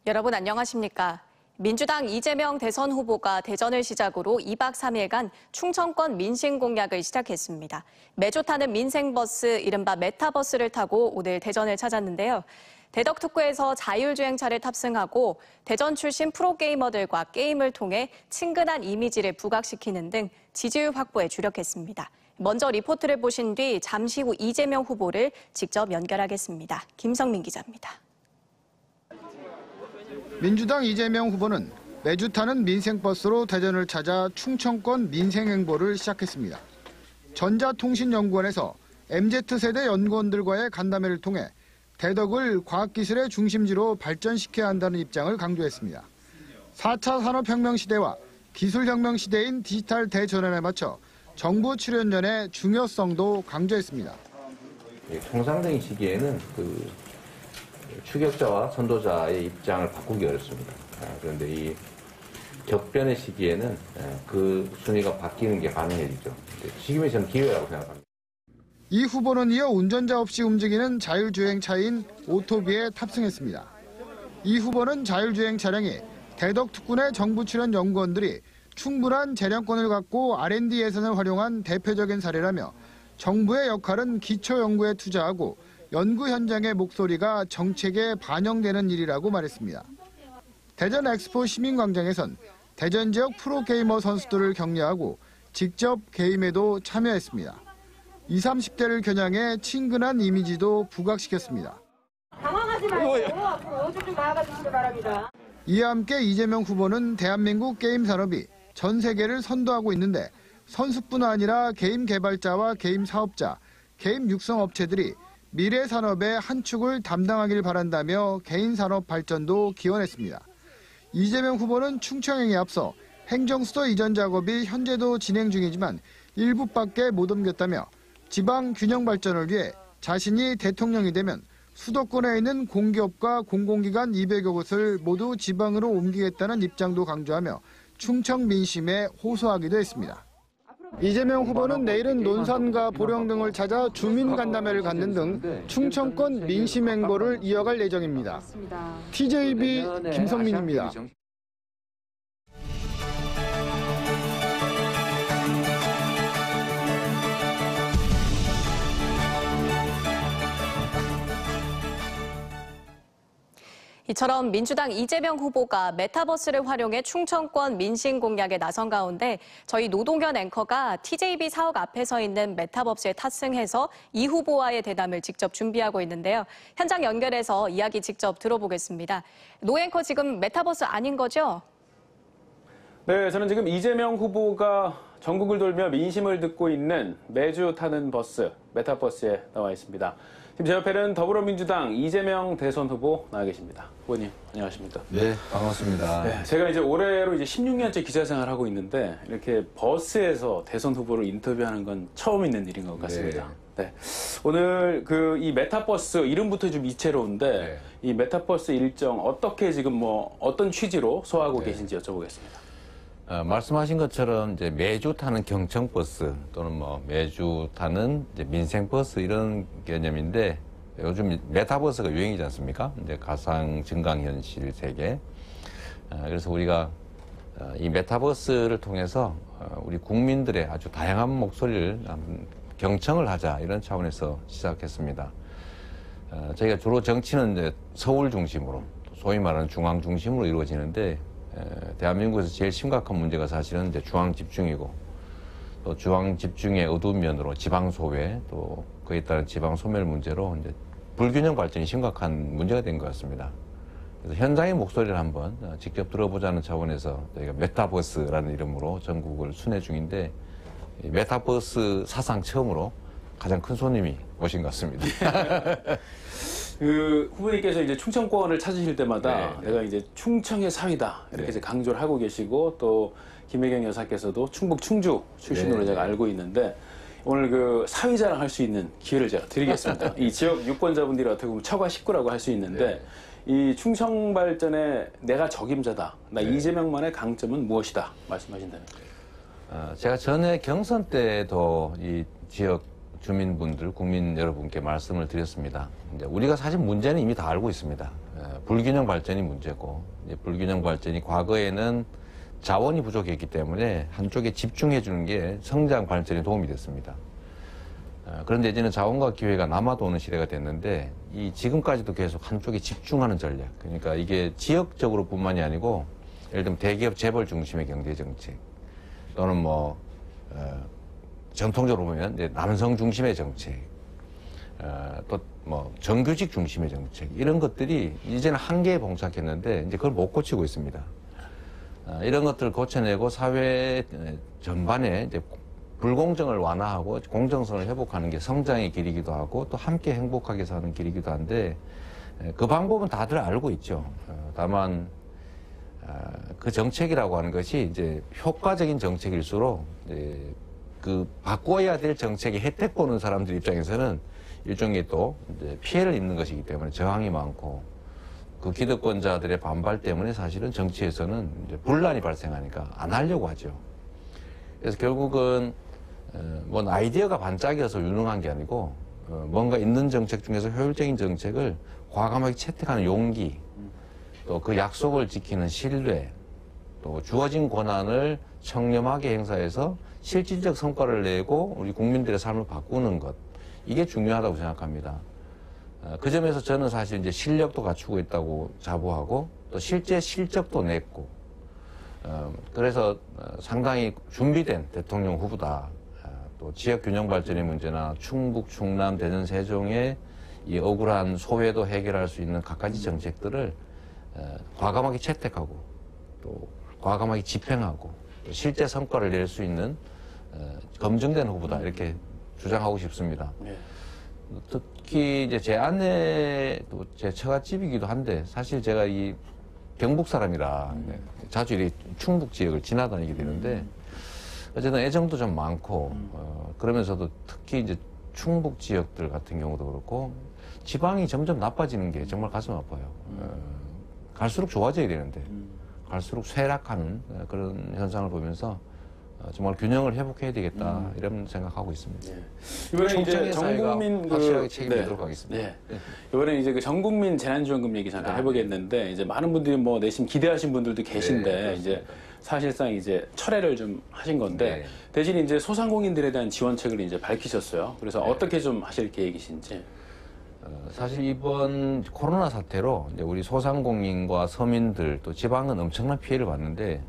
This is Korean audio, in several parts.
여러분 안녕하십니까? 민주당 이재명 대선 후보가 대전을 시작으로 2박 3일간 충청권 민심 공략을 시작했습니다. 매주 타는 민생버스, 이른바 메타버스를 타고 오늘 대전을 찾았는데요. 대덕특구에서 자율주행차를 탑승하고 대전 출신 프로게이머들과 게임을 통해 친근한 이미지를 부각시키는 등 지지율 확보에 주력했습니다. 먼저 리포트를 보신 뒤 잠시 후 이재명 후보를 직접 연결하겠습니다. 김성민 기자입니다. 민주당 이재명 후보는 매주 타는 민생버스로 대전을 찾아 충청권 민생행보를 시작했습니다. 전자통신연구원에서 MZ세대 연구원들과의 간담회를 통해 대덕을 과학기술의 중심지로 발전시켜야 한다는 입장을 강조했습니다. 4차 산업혁명 시대와 기술혁명 시대인 디지털 대전환에 맞춰 정부 출연연의 중요성도 강조했습니다. 통상적인 시기에는 추격자와 선도자의 입장을 바꾸기 어렵습니다. 그런데 이 격변의 시기에는 그 순위가 바뀌는 게 가능해지죠. 지금이 저는 기회라고 생각합니다. 이 후보는 이어 운전자 없이 움직이는 자율주행차인 오토비에 탑승했습니다. 이 후보는 자율주행 차량이 대덕특군의 정부 출연 연구원들이 충분한 재량권을 갖고 R&D 예산을 활용한 대표적인 사례라며 정부의 역할은 기초연구에 투자하고 연구 현장의 목소리가 정책에 반영되는 일이라고 말했습니다. 대전 엑스포 시민광장에선 대전 지역 프로게이머 선수들을 격려하고 직접 게임에도 참여했습니다. 20, 30대를 겨냥해 친근한 이미지도 부각시켰습니다. 당황하지 말고 앞으로 좀 나아가 주시기 바랍니다. 이와 함께 이재명 후보는 대한민국 게임 산업이 전 세계를 선도하고 있는데 선수뿐 아니라 게임 개발자와 게임 사업자, 게임 육성 업체들이 미래 산업의 한 축을 담당하길 바란다며 개인 산업 발전도 기원했습니다. 이재명 후보는 충청행에 앞서 행정수도 이전 작업이 현재도 진행 중이지만 일부밖에 못 옮겼다며 지방 균형 발전을 위해 자신이 대통령이 되면 수도권에 있는 공기업과 공공기관 200여 곳을 모두 지방으로 옮기겠다는 입장도 강조하며 충청 민심에 호소하기도 했습니다. 이재명 후보는 내일은 논산과 보령 등을 찾아 주민 간담회를 갖는 등 충청권 민심 행보를 이어갈 예정입니다. TJB 김성민입니다. 이처럼 민주당 이재명 후보가 메타버스를 활용해 충청권 민심 공략에 나선 가운데 저희 노동현 앵커가 TJB 사옥 앞에 서 있는 메타버스에 탑승해서 이 후보와의 대담을 직접 준비하고 있는데요. 현장 연결해서 이야기 직접 들어보겠습니다. 노 앵커 지금 메타버스 아닌 거죠? 네, 저는 지금 이재명 후보가 전국을 돌며 민심을 듣고 있는 매주 타는 버스, 메타버스에 나와 있습니다. 지금 제 옆에는 더불어민주당 이재명 대선 후보 나와 계십니다. 후보님, 안녕하십니까? 네, 반갑습니다. 네, 제가 이제 올해로 이제 16년째 기자 생활을 하고 있는데 이렇게 버스에서 대선 후보를 인터뷰하는 건 처음 있는 일인 것 같습니다. 네. 오늘 이 메타버스 이름부터 좀 이채로운데 이 메타버스 일정 어떻게 지금 어떤 취지로 소화하고 계신지 여쭤보겠습니다. 말씀하신 것처럼 이제 매주 타는 경청버스 또는 매주 타는 이제 민생버스 이런 개념인데 요즘 메타버스가 유행이지 않습니까? 이제 가상 증강현실 세계. 그래서 우리가 이 메타버스를 통해서 우리 국민들의 아주 다양한 목소리를 경청을 하자 이런 차원에서 시작했습니다. 저희가 주로 정치는 이제 서울 중심으로 소위 말하는 중앙 중심으로 이루어지는데 대한민국에서 제일 심각한 문제가 사실은 이제 중앙 집중이고 또 중앙 집중의 어두운 면으로 지방 소외 또 그에 따른 지방 소멸 문제로 이제 불균형 발전이 심각한 문제가 된 것 같습니다. 그래서 현장의 목소리를 한번 직접 들어보자는 차원에서 저희가 메타버스라는 이름으로 전국을 순회 중인데 이 메타버스 사상 처음으로 가장 큰 손님이 오신 것 같습니다. 후보님께서 이제 충청권을 찾으실 때마다 내가 이제 충청의 사위다 이렇게 이제 강조를 하고 계시고 또 김혜경 여사께서도 충북 충주 출신으로 제가 알고 있는데 오늘 사위 자랑할 수 있는 기회를 제가 드리겠습니다. 이 지역 유권자분들이 어떻게 보면 처가 식구라고 할 수 있는데 이 충청 발전에 내가 적임자다. 나 이재명만의 강점은 무엇이다 말씀하신다면. 제가 전에 경선 때도 이 지역 주민분들, 국민 여러분께 말씀을 드렸습니다. 이제 우리가 사실 문제는 이미 다 알고 있습니다. 불균형 발전이 문제고, 이제 불균형 발전이 과거에는 자원이 부족했기 때문에 한쪽에 집중해 주는 게 성장 발전에 도움이 됐습니다. 그런데 이제는 자원과 기회가 남아도는 시대가 됐는데, 이 지금까지도 계속 한쪽에 집중하는 전략. 그러니까 이게 지역적으로 뿐만이 아니고, 예를 들면 대기업 재벌 중심의 경제 정책, 또는 뭐, 전통적으로 보면 이제 남성 중심의 정책, 또 뭐 정규직 중심의 정책, 이런 것들이 이제는 한계에 봉착했는데 이제 그걸 못 고치고 있습니다. 이런 것들을 고쳐내고 사회 전반에 이제 불공정을 완화하고 공정성을 회복하는 게 성장의 길이기도 하고, 또 함께 행복하게 사는 길이기도 한데, 그 방법은 다들 알고 있죠. 다만 그 정책이라고 하는 것이 이제 효과적인 정책일수록 이제 그 바꿔야 될 정책의 혜택 보는 사람들 입장에서는 일종의 또 이제 피해를 입는 것이기 때문에 저항이 많고, 그 기득권자들의 반발 때문에 사실은 정치에서는 이제 분란이 발생하니까 안 하려고 하죠. 그래서 결국은 뭔 아이디어가 반짝여서 유능한 게 아니고, 뭔가 있는 정책 중에서 효율적인 정책을 과감하게 채택하는 용기, 또 그 약속을 지키는 신뢰, 또 주어진 권한을 청렴하게 행사해서 실질적 성과를 내고 우리 국민들의 삶을 바꾸는 것, 이게 중요하다고 생각합니다. 그 점에서 저는 사실 이제 실력도 갖추고 있다고 자부하고, 또 실제 실적도 냈고, 그래서 상당히 준비된 대통령 후보다. 또 지역 균형 발전의 문제나 충북, 충남, 대전, 세종의 이 억울한 소외도 해결할 수 있는 갖가지 정책들을 과감하게 채택하고, 또 과감하게 집행하고, 또 실제 성과를 낼 수 있는 검증된 후보다, 이렇게 주장하고 싶습니다. 네. 특히 이제 제 아내도 제 처갓집이기도 한데, 사실 제가 이 경북 사람이라 자주 이 충북 지역을 지나다니게 되는데, 어쨌든 애정도 좀 많고, 그러면서도 특히 이제 충북 지역들 같은 경우도 그렇고, 지방이 점점 나빠지는 게 정말 가슴 아파요. 갈수록 좋아져야 되는데, 갈수록 쇠락하는 그런 현상을 보면서 정말 균형을 회복해야 되겠다, 이런 생각하고 있습니다. 네. 이번에 이제 전국민 확실하게 책임지도록 하겠습니다. 네. 이번에 이제 그 전국민 재난지원금 얘기 잠깐 해보겠는데, 이제 많은 분들이 뭐 내심 기대하신 분들도 계신데, 이제 사실상 이제 철회를 좀 하신 건데, 대신 이제 소상공인들에 대한 지원책을 이제 밝히셨어요. 그래서 어떻게 좀 하실 계획이신지. 사실 이번 코로나 사태로 이제 우리 소상공인과 서민들, 또 지방은 엄청난 피해를 봤는데,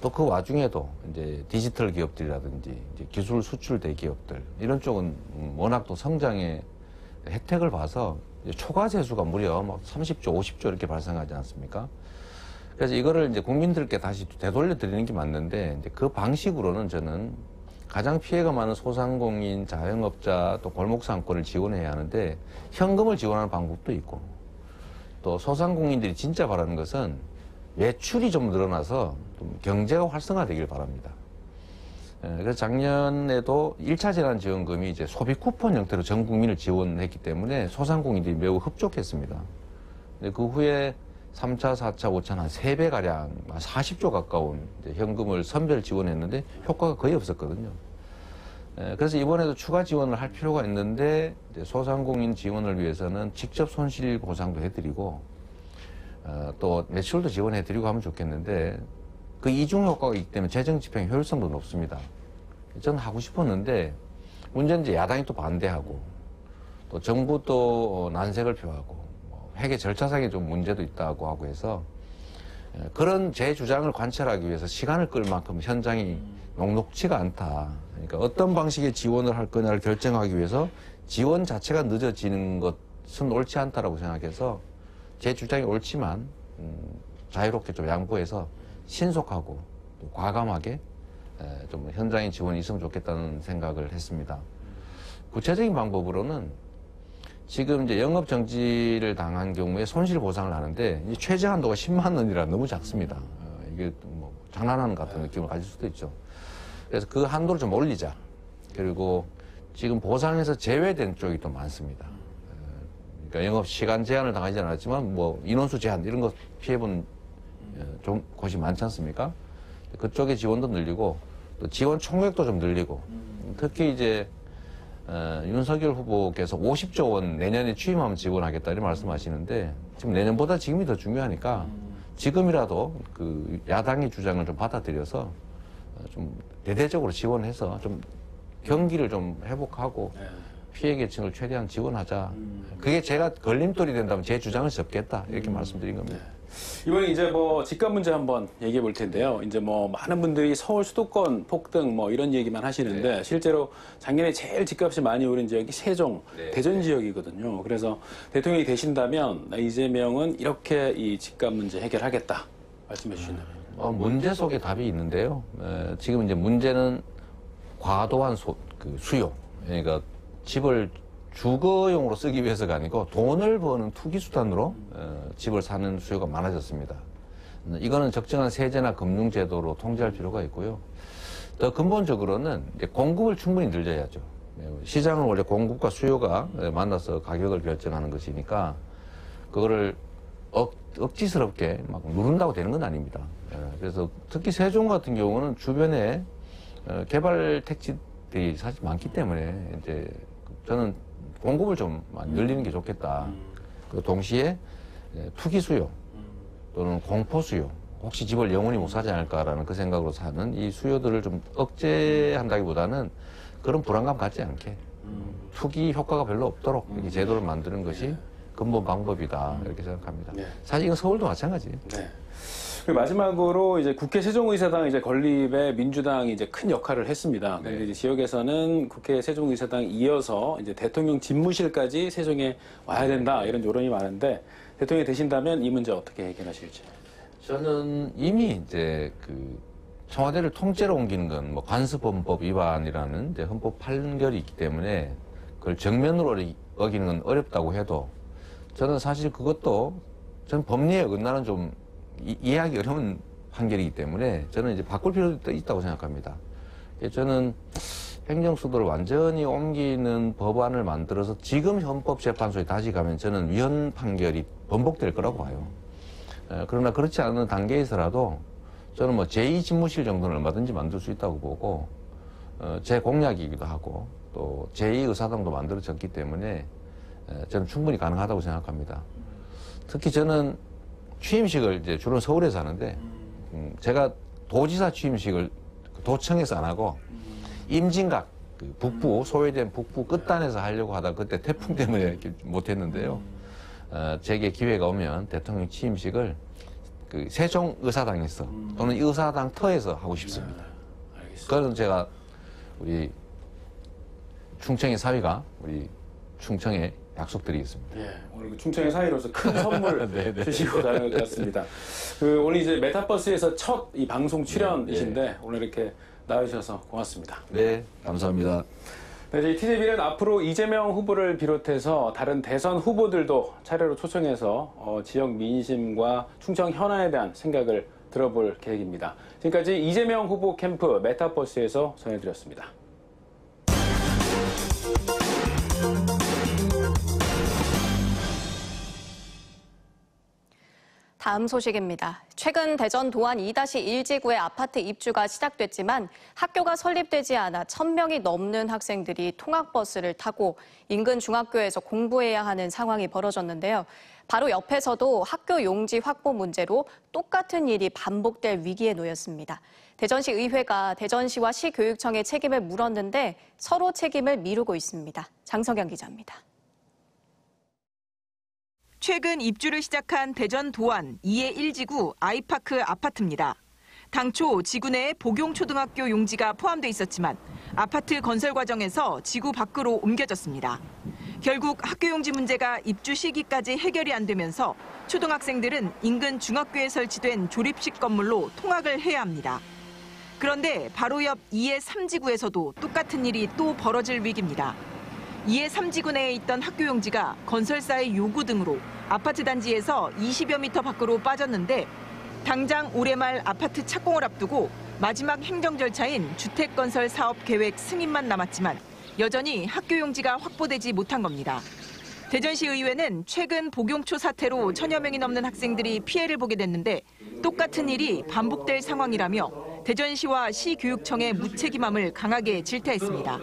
또 그 와중에도 이제 디지털 기업들이라든지 이제 기술 수출 대기업들, 이런 쪽은 워낙 또 성장의 혜택을 봐서 초과 세수가 무려 막 30조, 50조 이렇게 발생하지 않습니까? 그래서 이거를 이제 국민들께 다시 되돌려 드리는 게 맞는데, 이제 그 방식으로는 저는 가장 피해가 많은 소상공인, 자영업자, 또 골목상권을 지원해야 하는데, 현금을 지원하는 방법도 있고, 또 소상공인들이 진짜 바라는 것은 매출이 좀 늘어나서 좀 경제가 활성화되길 바랍니다. 그래서 작년에도 1차 재난지원금이 이제 소비 쿠폰 형태로 전 국민을 지원했기 때문에 소상공인들이 매우 흡족했습니다. 근데 그 후에 3차, 4차, 5차 한 3배가량, 40조 가까운 이제 현금을 선별 지원했는데 효과가 거의 없었거든요. 그래서 이번에도 추가 지원을 할 필요가 있는데, 이제 소상공인 지원을 위해서는 직접 손실 보상도 해드리고, 또 매출도 지원해드리고 하면 좋겠는데, 그 이중 효과가 있기 때문에 재정 집행 효율성도 높습니다. 저는 하고 싶었는데, 문제는 이제 야당이 또 반대하고, 또 정부도 난색을 표하고, 회계 절차상에 좀 문제도 있다고 하고 해서, 그런 제 주장을 관철하기 위해서 시간을 끌 만큼 현장이 녹록치가 않다. 그러니까 어떤 방식의 지원을 할 거냐를 결정하기 위해서 지원 자체가 늦어지는 것은 옳지 않다라고 생각해서, 제 주장이 옳지만 자유롭게 좀 양보해서 신속하고 또 과감하게 좀 현장의 지원이 있으면 좋겠다는 생각을 했습니다. 구체적인 방법으로는 지금 이제 영업 정지를 당한 경우에 손실 보상을 하는데, 이 최저 한도가 10만 원이라 너무 작습니다. 이게 뭐 장난하는 것 같은 느낌을 가질 수도 있죠. 그래서 그 한도를 좀 올리자. 그리고 지금 보상에서 제외된 쪽이 또 많습니다. 그러니까 영업 시간 제한을 당하지 않았지만 뭐 인원수 제한 이런 거 피해본 좀 곳이 많지 않습니까? 그쪽에 지원도 늘리고, 또 지원 총액도 좀 늘리고, 특히 이제 윤석열 후보께서 50조 원 내년에 취임하면 지원하겠다 이런 말씀하시는데, 지금 내년보다 지금이 더 중요하니까 지금이라도 그 야당의 주장을 좀 받아들여서 좀 대대적으로 지원해서 좀 경기를 좀 회복하고 피해 계층을 최대한 지원하자. 그게 제가 걸림돌이 된다면 제 주장을 접겠다. 이렇게 말씀드린 겁니다. 이번에 이제 뭐 집값 문제 한번 얘기해 볼 텐데요. 이제 뭐 많은 분들이 서울 수도권 폭등 뭐 이런 얘기만 하시는데 실제로 작년에 제일 집값이 많이 오른 지역이 세종, 대전 지역이거든요. 그래서 대통령이 되신다면 이재명은 이렇게 이 집값 문제 해결하겠다 말씀해 주신다면. 문제 속에 답이 있는데요. 지금 이제 문제는 과도한 수요. 그러니까 집을 주거용으로 쓰기 위해서가 아니고 돈을 버는 투기 수단으로 집을 사는 수요가 많아졌습니다. 이거는 적정한 세제나 금융제도로 통제할 필요가 있고요. 더 근본적으로는 이제 공급을 충분히 늘려야죠. 시장은 원래 공급과 수요가 만나서 가격을 결정하는 것이니까 그거를 억지스럽게 막 누른다고 되는 건 아닙니다. 그래서 특히 세종 같은 경우는 주변에 개발 택지들이 사실 많기 때문에 이제 저는 공급을 좀 많이 늘리는 게 좋겠다. 그 동시에 투기 수요 또는 공포 수요, 혹시 집을 영원히 못 사지 않을까라는 그 생각으로 사는 이 수요들을 좀 억제한다기보다는 그런 불안감 갖지 않게 투기 효과가 별로 없도록 이렇게 제도를 만드는 것이 근본 방법이다 이렇게 생각합니다. 사실 이건 서울도 마찬가지. 네. 그리고 마지막으로 이제 국회 세종의사당 이제 건립에 민주당이 이제 큰 역할을 했습니다. 그런데 이제 지역에서는 국회 세종의사당 이어서 이제 대통령 집무실까지 세종에 와야 된다 이런 여론이 많은데 대통령이 되신다면 이 문제 어떻게 해결하실지? 저는 이미 이제 그 청와대를 통째로 옮기는 건 뭐 관습헌법 위반이라는 이제 헌법 판결이 있기 때문에 그걸 정면으로 어기는 건 어렵다고 해도 저는 사실 그것도 전 법리에 어긋나는 좀 이해하기 어려운 판결이기 때문에 저는 이제 바꿀 필요도 있다고 생각합니다. 저는 행정수도를 완전히 옮기는 법안을 만들어서 지금 헌법재판소에 다시 가면 저는 위헌 판결이 번복될 거라고 봐요. 그러나 그렇지 않은 단계에서라도 저는 뭐 제2집무실 정도는 얼마든지 만들 수 있다고 보고 제 공약이기도 하고 또 제2의사당도 만들어졌기 때문에 저는 충분히 가능하다고 생각합니다. 특히 저는 취임식을 이제 주로 서울에서 하는데 제가 도지사 취임식을 도청에서 안 하고 임진각 그 북부 소외된 북부 끝단에서 하려고 하다 그때 태풍 때문에 이렇게 못했는데요. 제게 기회가 오면 대통령 취임식을 그 세종 의사당에서 또는 이 의사당 터에서 하고 싶습니다. 그건 제가 우리 충청의 사위가 우리 충청에 약속드리겠습니다. 예, 오늘 그 충청의 사위로서 큰 선물 주시고 가는 것 같습니다. 그 오늘 이제 메타버스에서 첫 이 방송 출연이신데 오늘 이렇게 나와주셔서 고맙습니다. 네, 감사합니다. 네, 저희 TJB는 앞으로 이재명 후보를 비롯해서 다른 대선 후보들도 차례로 초청해서 지역 민심과 충청 현안에 대한 생각을 들어볼 계획입니다. 지금까지 이재명 후보 캠프 메타버스에서 전해드렸습니다. 다음 소식입니다. 최근 대전 도안 2-1지구의 아파트 입주가 시작됐지만 학교가 설립되지 않아 1,000명이 넘는 학생들이 통학버스를 타고 인근 중학교에서 공부해야 하는 상황이 벌어졌는데요. 바로 옆에서도 학교 용지 확보 문제로 똑같은 일이 반복될 위기에 놓였습니다. 대전시 의회가 대전시와 시교육청의 책임을 물었는데 서로 책임을 미루고 있습니다. 장성현 기자입니다. 최근 입주를 시작한 대전 도안 2-1지구 아이파크 아파트입니다. 당초 지구 내에 복용초등학교 용지가 포함돼 있었지만 아파트 건설 과정에서 지구 밖으로 옮겨졌습니다. 결국 학교 용지 문제가 입주 시기까지 해결이 안 되면서 초등학생들은 인근 중학교에 설치된 조립식 건물로 통학을 해야 합니다. 그런데 바로 옆 2-3지구에서도 똑같은 일이 또 벌어질 위기입니다. 2-3지구 내에 있던 학교 용지가 건설사의 요구 등으로 아파트 단지에서 20여 미터 밖으로 빠졌는데 당장 올해 말 아파트 착공을 앞두고 마지막 행정 절차인 주택건설 사업 계획 승인만 남았지만 여전히 학교 용지가 확보되지 못한 겁니다. 대전시 의회는 최근 복용초 사태로 1,000여 명이 넘는 학생들이 피해를 보게 됐는데 똑같은 일이 반복될 상황이라며 대전시와 시교육청의 무책임함을 강하게 질타했습니다.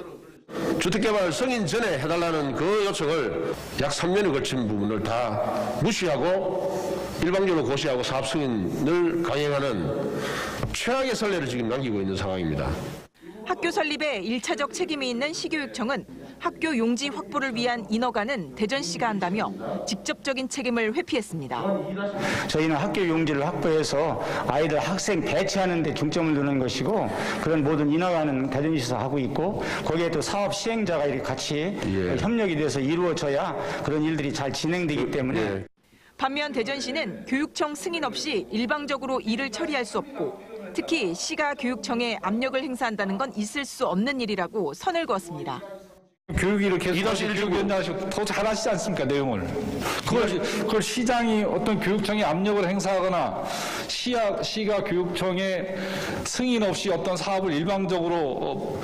주택개발 승인 전에 해달라는 그 요청을 약 3년에 걸친 부분을 다 무시하고 일방적으로 고시하고 사업 승인을 강행하는 최악의 선례를 지금 남기고 있는 상황입니다. 학교 설립에 1차적 책임이 있는 시교육청은 학교 용지 확보를 위한 인허가는 대전시가 한다며 직접적인 책임을 회피했습니다. 저희는 학교 용지를 확보해서 아이들 학생 배치하는 데 중점을 두는 것이고 그런 모든 인허가는 대전시에서 하고 있고 거기에 또 사업 시행자가 이렇게 같이 협력이 돼서 이루어져야 그런 일들이 잘 진행되기 때문에 반면 대전시는 교육청 승인 없이 일방적으로 일을 처리할 수 없고 특히 시가 교육청에 압력을 행사한다는 건 있을 수 없는 일이라고 선을 그었습니다. 교육위를 계속 교육위원장하시고 더 잘하시지 않습니까, 내용을. 그걸 시장이 어떤 교육청에 압력을 행사하거나 시가 교육청에 승인 없이 어떤 사업을 일방적으로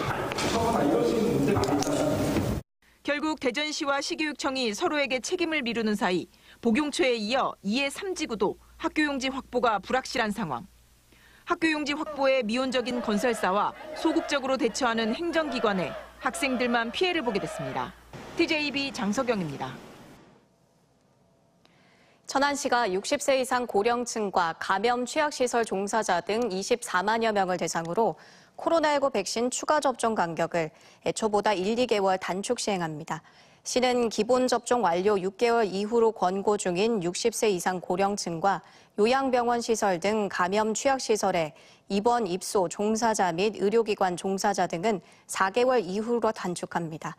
결국 대전시와 시교육청이 서로에게 책임을 미루는 사이 복용초에 이어 2의 3지구도 학교용지 확보가 불확실한 상황. 학교용지 확보에 미온적인 건설사와 소극적으로 대처하는 행정기관에 학생들만 피해를 보게 됐습니다. TJB 장석영입니다. 천안시가 60세 이상 고령층과 감염 취약시설 종사자 등 24만여 명을 대상으로 코로나19 백신 추가 접종 간격을 애초보다 1, 2개월 단축 시행합니다. 시는 기본 접종 완료 6개월 이후로 권고 중인 60세 이상 고령층과 요양병원 시설 등 감염 취약시설에 입원, 입소 종사자 및 의료기관 종사자 등은 4개월 이후로 단축합니다.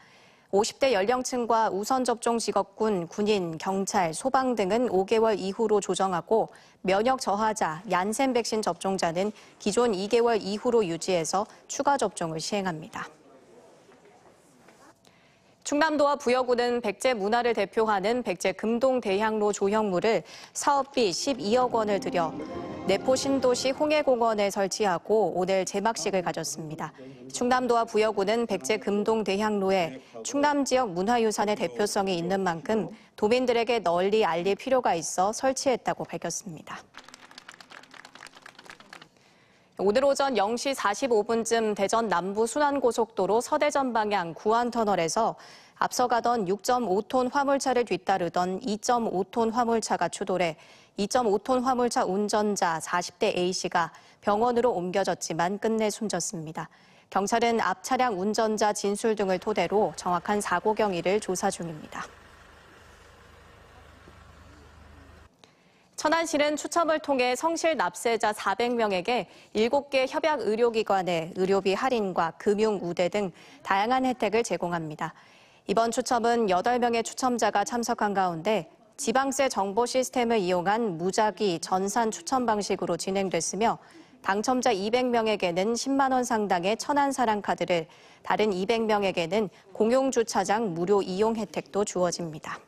50대 연령층과 우선 접종 직업군, 군인, 경찰, 소방 등은 5개월 이후로 조정하고 면역 저하자, 얀센 백신 접종자는 기존 2개월 이후로 유지해서 추가 접종을 시행합니다. 충남도와 부여구는 백제 문화를 대표하는 백제 금동대향로 조형물을 사업비 12억 원을 들여 내포 신도시 홍해공원에 설치하고 오늘 제막식을 가졌습니다. 충남도와 부여구는 백제 금동대향로에 충남 지역 문화유산의 대표성이 있는 만큼 도민들에게 널리 알릴 필요가 있어 설치했다고 밝혔습니다. 오늘 오전 0시 45분쯤 대전 남부 순환고속도로 서대전 방향 구안터널에서 앞서가던 6.5톤 화물차를 뒤따르던 2.5톤 화물차가 추돌해 2.5톤 화물차 운전자 40대 A씨가 병원으로 옮겨졌지만 끝내 숨졌습니다. 경찰은 앞 차량 운전자 진술 등을 토대로 정확한 사고 경위를 조사 중입니다. 천안시는 추첨을 통해 성실 납세자 400명에게 7개 협약 의료기관의 의료비 할인과 금융 우대 등 다양한 혜택을 제공합니다. 이번 추첨은 8명의 추첨자가 참석한 가운데 지방세 정보 시스템을 이용한 무작위 전산 추첨 방식으로 진행됐으며 당첨자 200명에게는 10만 원 상당의 천안사랑카드를, 다른 200명에게는 공용주차장 무료 이용 혜택도 주어집니다.